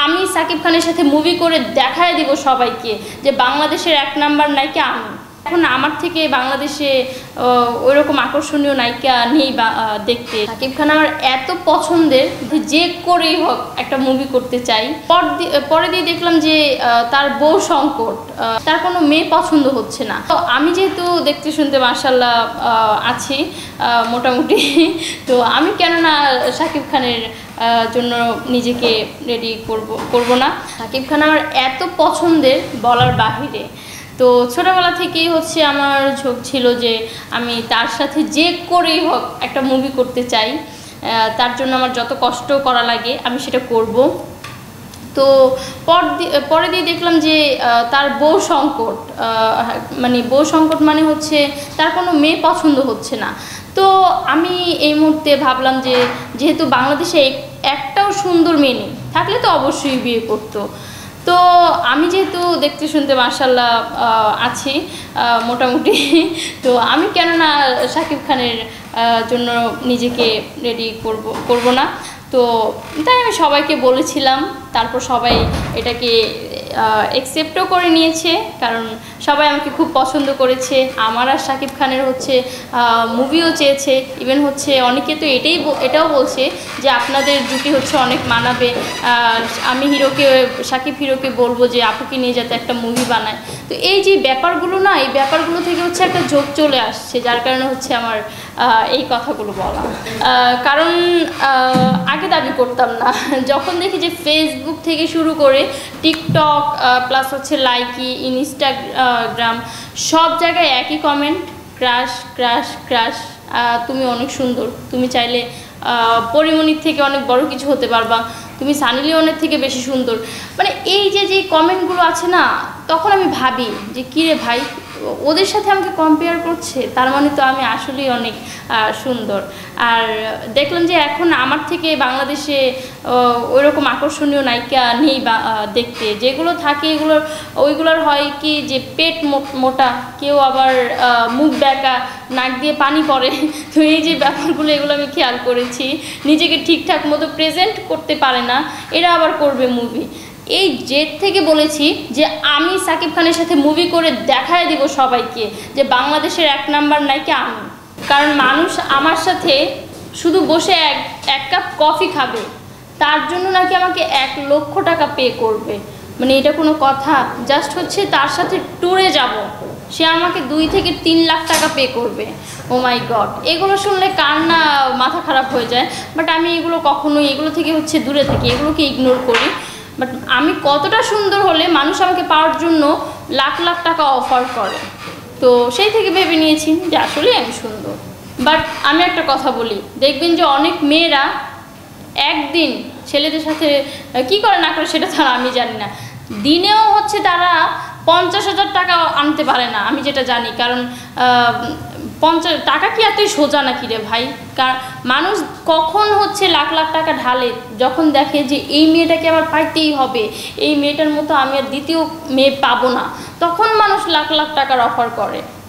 আমি সাকিব খানের সাথে মুভি করে দেখায় দিব সবাইকে যে বাংলাদেশের এক নাম্বার নায়িকা আমি। এখন আমার থেকে বাংলাদেশে ওইরকম আকর্ষণীয় নায়িকা নেই দেখতে। সাকিব খান আমার এত পছন্দের যে করেই হোক একটা মুভি করতে চাই। পরে দিয়ে দেখলাম যে তার বউ সংকট, তার কোনো মেয়ে পছন্দ হচ্ছে না। তো আমি যেহেতু দেখতে শুনতে মাশাআল্লাহ আছি মোটামুটি, তো আমি কেন না সাকিব খানের জন্য নিজেকে রেডি করব না। সাকিব খান আমার এত পছন্দের বলার বাহিরে। তো ছোটোবেলা থেকেই হচ্ছে আমার ঝোঁক ছিল যে আমি তার সাথে যে করেই হোক একটা মুভি করতে চাই। তার জন্য আমার যত কষ্ট করা লাগে আমি সেটা করব। তো পরে দিয়ে দেখলাম যে তার বউ সংকট, বউ সংকট মানে হচ্ছে তার কোনো মেয়ে পছন্দ হচ্ছে না। তো আমি এই মুহূর্তে ভাবলাম যে যেহেতু বাংলাদেশে একটাও সুন্দর মেয়ে নেই, থাকলে তো অবশ্যই বিয়ে করতো। তো আমি যেহেতু দেখতে শুনতে মাশাআল্লাহ আছি মোটামুটি, তো আমি কেন না সাকিব খানের জন্য নিজেকে রেডি করব না। তো তাই আমি সবাইকে বলেছিলাম, তারপর সবাই এটাকে অ্যাকসেপ্টও করে নিয়েছে, কারণ সবাই আমাকে খুব পছন্দ করেছে। আমার আর সাকিব খানের হচ্ছে মুভিও চেয়েছে, ইভেন হচ্ছে অনেকে তো এটাও বলছে যে আপনাদের জুটি হচ্ছে অনেক মানাবে। আমি সাকিব হিরোকে বলবো যে আপুকে নিয়ে যাতে একটা মুভি বানায়। তো এই যে ব্যাপারগুলো না, এই ব্যাপারগুলো থেকে হচ্ছে একটা ঝোঁক চলে আসছে, যার কারণে হচ্ছে আমার এই কথাগুলো বলা। কারণ আগে দাবি করতাম না, যখন দেখি যে ফেসবুক থেকে শুরু করে টিকটক প্লাস হচ্ছে লাইকি, ইনস্টাগ্রাম সব জায়গায় একই কমেন্ট, ক্রাশ ক্রাশ ক্রাশ, তুমি অনেক সুন্দর, তুমি চাইলে পরিমণির থেকে অনেক বড় কিছু হতে পারবা, তুমি সানি লিওনের থেকে বেশি সুন্দর। মানে এই যে কমেন্টগুলো আছে না, তখন আমি ভাবি যে কী রে ভাই, ওদের সাথে আমাকে কম্পেয়ার করছে, তার মানে তো আমি আসলেই অনেক সুন্দর। আর দেখলাম যে এখন আমার থেকে বাংলাদেশে ওইরকম আকর্ষণীয় নায়িকা নেই দেখতে। যেগুলো থাকে ওইগুলোর হয় কি যে পেট মোটা, কেউ আবার মুখ বেঁকা, নাক দিয়ে পানি পড়ে। তো এই যে ব্যাপারগুলো, এগুলো আমি খেয়াল করেছি। নিজেকে ঠিকঠাক মতো প্রেজেন্ট করতে পারে না, এরা আবার করবে মুভি। এই জেদ থেকে বলেছি যে আমি সাকিব খানের সাথে মুভি করে দেখায় দিব সবাইকে যে বাংলাদেশের এক নাম্বার নায়িকা আমি। কারণ মানুষ আমার সাথে শুধু বসে এক কাপ কফি খাবে, তার জন্য নাকি আমাকে 1 লক্ষ টাকা পে করবে। মানে এটা কোনো কথা? জাস্ট হচ্ছে তার সাথে ট্যুরে যাব, সে আমাকে 2 থেকে 3 লাখ টাকা পে করবে। ও মাই গড, এগুলো শুনলে কার না মাথা খারাপ হয়ে যায়। বাট আমি এগুলো থেকে হচ্ছে দূরে থাকি, এগুলোকে ইগনোর করি। বাট আমি কতটা সুন্দর হলে মানুষ আমাকে পাওয়ার জন্য লাখ লাখ টাকা অফার করে। তো সেই থেকে ভেবে নিয়েছি যে আসলেই আমি সুন্দর। বাট আমি একটা কথা বলি, দেখবেন যে অনেক মেয়েরা একদিন ছেলেদের সাথে কি করে না করে সেটা তারা আমি জানি না, দিনেও হচ্ছে তারা 50,000 টাকা আনতে পারে না, আমি যেটা জানি। কারণ 50 টাকা কি এতই সোজা নাকি রে ভাই? কারণ মানুষ কখন হচ্ছে লাখ লাখ টাকা ঢালে, যখন দেখে যে এই মেয়েটাকে আমার পাইতেই হবে, এই মেয়েটার মতো আমি আর দ্বিতীয় মেয়ে পাবো না, তখন মানুষ লাখ লাখ টাকার অফার করে।